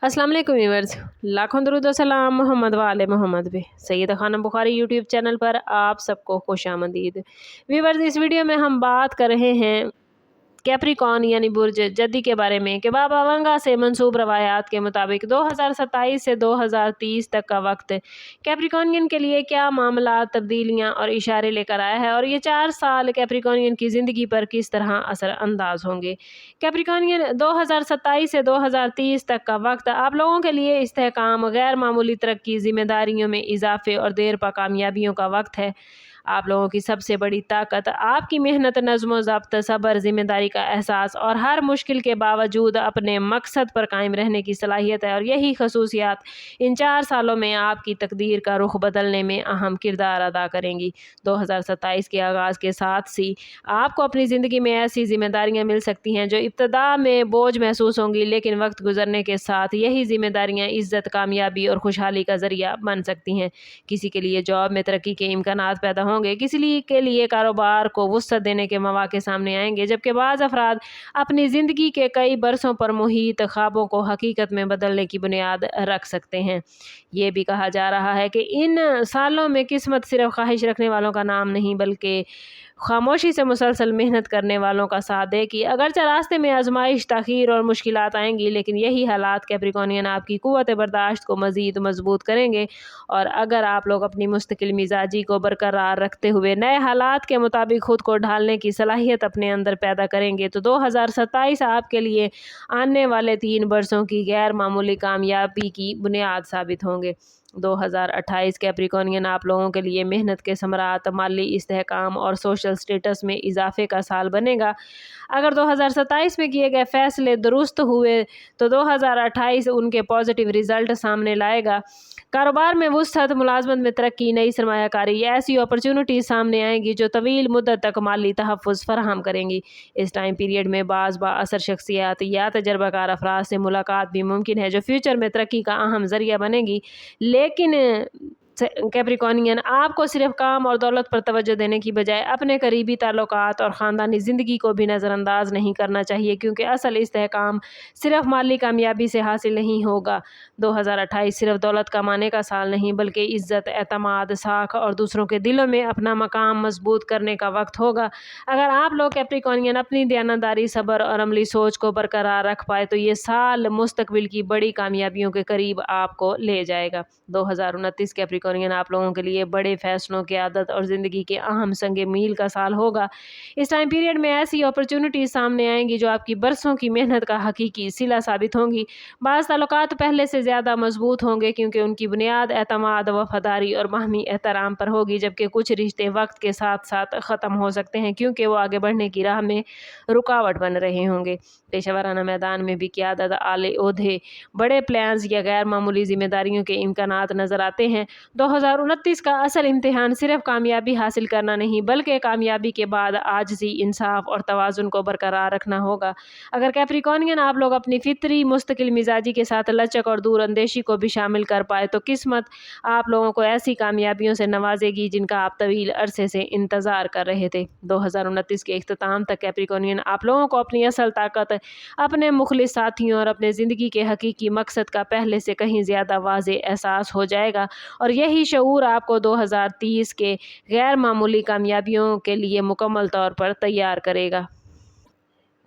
अस्सलाम वालेकुम व्यूअर्स, लाखों दरूद व सलाम मोहम्मद वाले मोहम्मद पे। सैयदा खानम बुखारी यूट्यूब चैनल पर आप सबको खुशामदीद। व्यूअर्स, इस वीडियो में हम बात कर रहे हैं कैप्रिकॉर्न यानी बुर्ज जद्दी के बारे में कि बाबा वंगा से मंसूब रवायात के मुताबिक 2027 से 2030 तक का वक्त कैप्रिकॉर्नियन के लिए क्या मामला, तब्दीलियां और इशारे लेकर आया है और ये 4 साल कैप्रिकॉर्नियन की ज़िंदगी पर किस तरह असरअंदाज होंगे। कैप्रिकॉर्नियन 2027 से 2030 तक का वक्त आप लोगों के लिए इस्तेहकाम, गैर मामूली तरक्की, जिम्मेदारियों में इजाफे और देर पा कामयाबियों का वक्त है। आप लोगों की सबसे बड़ी ताकत आपकी मेहनत, नज़्म ज़ब्त, सब्र, ज़िम्मेदारी का एहसास और हर मुश्किल के बावजूद अपने मकसद पर कायम रहने की सलाहियत है और यही खसूसियात इन 4 सालों में आपकी तकदीर का रुख बदलने में अहम किरदार अदा करेंगी। 2027 के आगाज़ के साथ ही आपको अपनी ज़िंदगी में ऐसी ज़िम्मेदारियाँ मिल सकती हैं जो इब्तदा में बोझ महसूस होंगी, लेकिन वक्त गुजरने के साथ यही ज़िम्मेदारियाँ इज़्ज़त, कामयाबी और खुशहाली का ज़रिया बन सकती हैं। किसी के लिए जॉब में तरक्की के इम्कानात पैदा होंगे, किसी के लिए कारोबार को वुसअत देने के मौके सामने आएंगे, जबकि बाज़ अफराद अपनी ज़िंदगी के कई बरसों पर मुहित ख्वाबों को हकीकत में बदलने की बुनियाद रख सकते हैं। ये भी कहा जा रहा है कि इन सालों में किस्मत सिर्फ ख्वाहिश रखने वालों का नाम नहीं, बल्कि खामोशी से मुसलसल मेहनत करने वालों का साथ देगी। अगरचे रास्ते में आजमाइश, ताख़ीर और मुश्किलात आएंगी, लेकिन यही हालात कैप्रिकॉर्नियन आपकी क़ुव्वत बर्दाश्त को मज़ीद मजबूत करेंगे। और अगर आप लोग अपनी मुस्तकिल मिजाजी को बरकरार रखते हुए नए हालात के मुताबिक ख़ुद को ढालने की सलाहियत अपने अंदर पैदा करेंगे, तो 2027 आपके लिए आने वाले 3 बरसों की गैर मामूली कामयाबी की बुनियाद साबित होंगे। 2028 कैप्रिकॉर्नियन आप लोगों के लिए मेहनत के समरात, माली इस्तेहकाम और सोशल स्टेटस में इजाफे का साल बनेगा। अगर 2027 में किए गए फैसले दुरुस्त हुए तो 2028 उनके पॉजिटिव रिजल्ट सामने लाएगा। कारोबार में वुसअत, मुलाजमत में तरक्की, नई सरमायाकारी या ऐसी अपॉर्चुनिटीज़ सामने आएंगी जो तवील मुद्दत तक माली तहफ़्फ़ुज़ फराहम करेंगी। इस टाइम पीरियड में बाज़ बाअसर शख्सियात या तजर्बाकार अफराद से मुलाकात भी मुमकिन है जो फ्यूचर में तरक्की का अहम ज़रिया बनेगी। लेकिन कैप्रिकॉर्नियन आपको सिर्फ काम और दौलत पर तवज्जो देने की बजाय अपने करीबी ताल्लुकात और ख़ानदानी ज़िंदगी को भी नज़रअंदाज नहीं करना चाहिए, क्योंकि असल इस्तेहकाम सिर्फ माली कामयाबी से हासिल नहीं होगा। 2028 सिर्फ दौलत कमाने का साल नहीं, बल्कि इज़्ज़त, एतमाद, साख और दूसरों के दिलों में अपना मकाम मजबूत करने का वक्त होगा। अगर आप लोग कैप्रिकॉर्नियन अपनी दयानतदारी, सब्र और अमली सोच को बरकरार रख पाए तो ये साल मुस्तकबिल की बड़ी कामयाबियों के करीब आपको ले जाएगा। 2029 कैप्रिकॉर्नियन आप लोगों के लिए बड़े फैसलों की आदत और ज़िंदगी के अहम संगे मील का साल होगा। इस टाइम पीरियड में ऐसी अपॉर्चुनिटीज़ सामने आएंगी जो आपकी बरसों की मेहनत का हकीकी सिला साबित होंगी। बाज़ ताल्लुकात पहले से ज़्यादा मजबूत होंगे क्योंकि उनकी बुनियाद एतमाद, वफादारी और बाहमी एहतराम पर होगी, जबकि कुछ रिश्ते वक्त के साथ साथ ख़त्म हो सकते हैं क्योंकि वो आगे बढ़ने की राह में रुकावट बन रहे होंगे। पेशेवराना मैदान में भी क़यादत, आले ओहदे, बड़े प्लान्स या गैर मामूली ज़िम्मेदारियों के इम्कानात नज़र आते हैं। 2029 का असल इम्तिहान सिर्फ कामयाबी हासिल करना नहीं, बल्कि कामयाबी के बाद आजिज़ी, इंसाफ और तवाज़ुन को बरकरार रखना होगा। अगर कैप्रिकॉर्नियन आप लोग अपनी फितरी मुस्तकिल मिजाजी के साथ लचक और दूरअंदेशी को भी शामिल कर पाए तो किस्मत आप लोगों को ऐसी कामयाबियों से नवाजेगी जिनका आप तवील अरसे से इंतज़ार कर रहे थे। 2029 के इख्तिताम तक कैप्रिकॉर्नियन आप लोगों को अपनी असल ताकत, अपने मुखलिस साथियों और अपने ज़िंदगी के हकीकी मकसद का पहले से कहीं ज़्यादा वाज़े एहसास हो जाएगा और यही शऊर आपको 2030 के गैर मामूली कामयाबियों के लिए मुकम्मल तौर पर तैयार करेगा।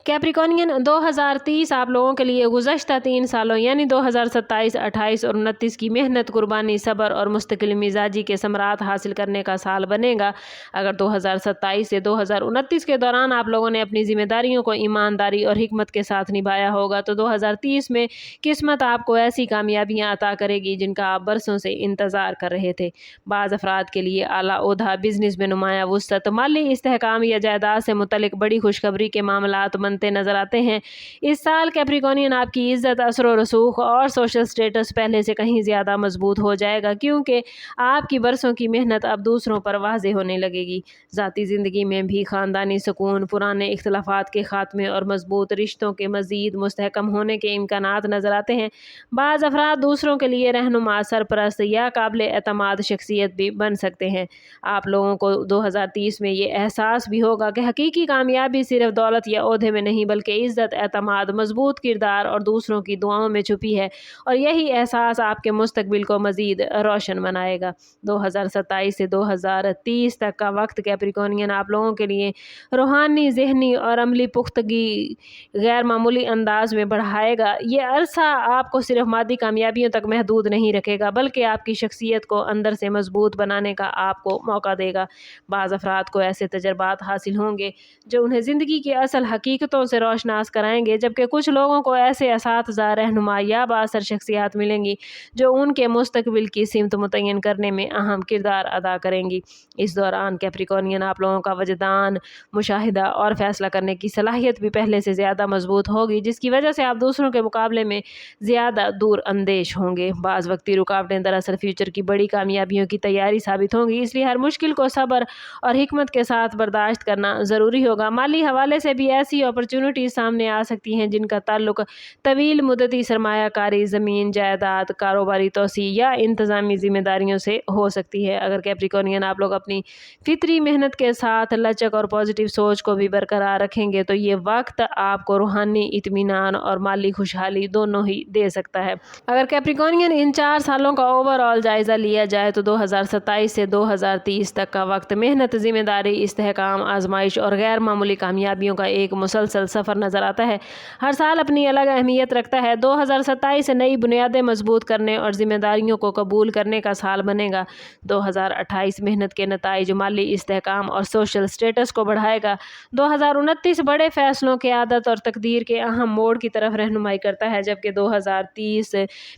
कैप्रिकॉर्नियन 2030 आप लोगों के लिए गुज़श्ता 3 सालों यानी 2027, 28 और 29 की मेहनत, कुर्बानी, सब्र और मुस्तकिल मिजाजी के समरात हासिल करने का साल बनेगा। अगर 2027 से 2029 के दौरान आप लोगों ने अपनी ज़िम्मेदारियों को ईमानदारी और हिकमत के साथ निभाया होगा तो 2030 में किस्मत आपको ऐसी कामयाबियाँ अता करेगी जिनका आप बरसों से इंतज़ार कर रहे थे। बाज़ अफराद के लिए आला ओहदा, बिजनेस में नुमायाँ वुसअत, माली इस्तेहकाम या जायदाद से मुतल्लिक बड़ी खुशखबरी के मामलात नजर आते हैं। इस साल कैप्रिकॉर्नियन आपकी इज्जत, असर और रसूख और सोशल स्टेटस पहले से कहीं ज़्यादा मजबूत हो जाएगा क्योंकि आपकी बरसों की मेहनत अब दूसरों पर वाज़े होने लगेगी। ज़ाती ज़िंदगी में भी ख़ानदानी सुकून, पुराने इख्तलाफात के ख़ात्मे और मजबूत रिश्तों के मज़ीद मुस्तहकम होने के इम्कानात नज़र आते हैं। बाज़ अफराद दूसरों के लिए रहनुमा, सरपरस्त या काबिल एतमाद शख्सियत भी बन सकते हैं। आप लोगों को 2030 में ये एहसास भी होगा कि हकीकी कामयाबी सिर्फ दौलत या ओहदे में نہیں بلکہ عزت، اعتماد، مضبوط کردار اور دوسروں کی دعاؤں میں چھپی ہے، اور یہی احساس آپ کے مستقبل کو مزید روشن بنائے گا۔ 2027 سے 2030 تک کا وقت کیپریکونین آپ لوگوں کے لیے روحانی، ذہنی اور عملی پختگی غیر معمولی انداز میں بڑھائے گا۔ یہ عرصہ آپ کو صرف مادی کامیابیوں تک محدود نہیں رکھے گا بلکہ آپ کی شخصیت کو اندر سے مضبوط بنانے کا آپ کو موقع دے گا۔ بعض افراد کو ایسے تجربات حاصل ہوں گے جو انہیں زندگی کی اصل حقیقتوں سے روشناس کرائیں گے، جبکہ کچھ لوگوں کو ایسے اساتذہ، رہنما یا بااثر شخصیات ملیں گی جو ان کے مستقبل کی سمت متعین کرنے میں اہم کردار ادا کریں گی۔ اس دوران کیپریکونین آپ لوگوں کا وجدان، مشاہدہ اور فیصلہ کرنے کی صلاحیت بھی پہلے سے زیادہ مضبوط ہوگی، جس کی وجہ سے آپ دوسروں کے مقابلے میں زیادہ دور اندیش ہوں گے۔ بعض وقتی رکاوٹیں دراصل فیوچر کی بڑی کامیابیوں کی تیاری ثابت ہوں گی، اس لیے ہر مشکل کو صبر اور حکمت کے ساتھ برداشت کرنا ضروری ہوگا۔ مالی حوالے سے بھی ایسی اپرچونٹیز سامنے آ سکتی ہیں جن کا تعلق طویل مدتی سرمایہ کاری، زمین جائیداد، کاروباری توسیع یا انتظامی ذمہ داریوں سے ہو سکتی ہے۔ اگر کیپریکونین آپ لوگ اپنی فطری محنت کے ساتھ لچک اور پازیٹیو سوچ کو بھی برقرار رکھیں گے تو یہ وقت آپ کو روحانی اطمینان اور مالی خوشحالی دونوں ہی دے سکتا ہے۔ اگر کیپریکونین ان 4 سالوں کا اوور آل جائزہ لیا جائے تو 2027 سے 2030 تک کا وقت محنت، ذمہ داری، استحکام، آزمائش اور غیر معمولی کامیابیوں کا ایک مسلسل سفر نظر آتا ہے۔ ہر سال اپنی الگ اہمیت رکھتا ہے۔ 2027 نئی بنیادیں مضبوط کرنے اور ذمہ داریوں کو قبول کرنے کا سال بنے گا۔ 2028 محنت کے نتائج، مالی استحکام اور سوشل سٹیٹس کو بڑھائے گا۔ 2029 بڑے فیصلوں کی عادت اور تقدیر کے اہم موڑ کی طرف رہنمائی کرتا ہے، جبکہ 2030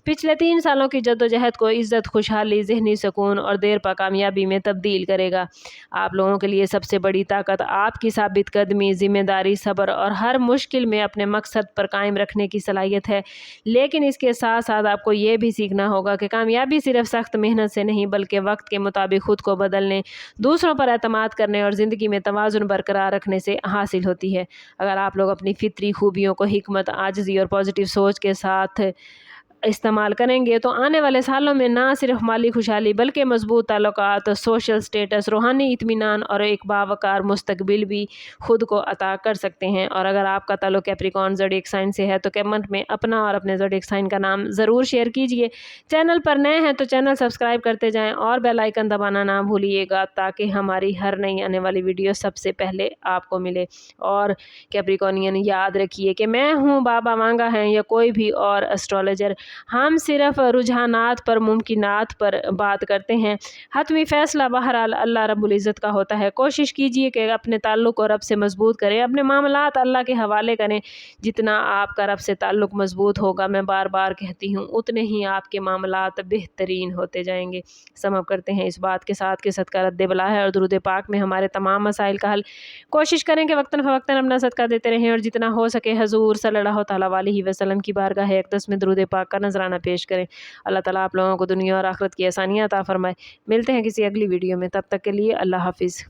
پچھلے 3 سالوں کی جدوجہد کو عزت، خوشحالی، ذہنی سکون اور دیر پا کامیابی میں تبدیل کرے گا۔ آپ لوگوں کے لیے سب سے بڑی طاقت آپ کی ثابت قدمی، ذمہ داری، صبر اور ہر مشکل میں اپنے مقصد پر قائم رکھنے کی صلاحیت ہے، لیکن اس کے ساتھ ساتھ آپ کو یہ بھی سیکھنا ہوگا کہ کامیابی صرف سخت محنت سے نہیں بلکہ وقت کے مطابق خود کو بدلنے، دوسروں پر اعتماد کرنے اور زندگی میں توازن برقرار رکھنے سے حاصل ہوتی ہے۔ اگر آپ لوگ اپنی فطری خوبیوں کو حکمت، عاجزی اور پازیٹیو سوچ کے ساتھ استعمال کریں گے تو آنے والے سالوں میں نہ صرف مالی خوشحالی بلکہ مضبوط تعلقات، سوشل سٹیٹس، روحانی اطمینان اور ایک باوقار مستقبل بھی خود کو عطا کر سکتے ہیں۔ اور اگر آپ کا تعلق کیپریکون زوڈیک سائن سے ہے تو کمنٹ میں اپنا اور اپنے زوڈیک سائن کا نام ضرور شیئر کیجئے۔ چینل پر نئے ہیں تو چینل سبسکرائب کرتے جائیں اور بیل آئیکن دبانا نہ بھولیے گا تاکہ ہماری ہر نئی آنے والی ویڈیو سب سے پہلے آپ کو ملے۔ اور کیپریکونین یاد رکھیے کہ میں ہوں بابا وانگا ہیں یا کوئی بھی اور اسٹرولوجر، ہم صرف رجحانات پر، ممکنات پر بات کرتے ہیں۔ حتمی فیصلہ بہرحال اللہ رب العزت کا ہوتا ہے۔ کوشش کیجئے کہ اپنے تعلق کو رب سے مضبوط کریں، اپنے معاملات اللہ کے حوالے کریں۔ جتنا آپ کا رب سے تعلق مضبوط ہوگا، میں بار بار کہتی ہوں، اتنے ہی آپ کے معاملات بہترین ہوتے جائیں گے۔ سم اپ کرتے ہیں اس بات کے ساتھ کہ صدقہ رد بلا ہے اور درود پاک میں ہمارے تمام مسائل کا حل۔ کوشش کریں کہ وقتاً فوقتاً اپنا صدقہ دیتے رہیں اور جتنا ہو سکے حضور صلی اللہ تعالیٰ علیہ وسلم کی بارگاہ اقدس میں درود پاک کا نذرانہ پیش کریں۔ اللہ تعالیٰ آپ لوگوں کو دنیا اور آخرت کی آسانیاں عطا فرمائے۔ ملتے ہیں کسی اگلی ویڈیو میں، تب تک کے لیے اللہ حافظ۔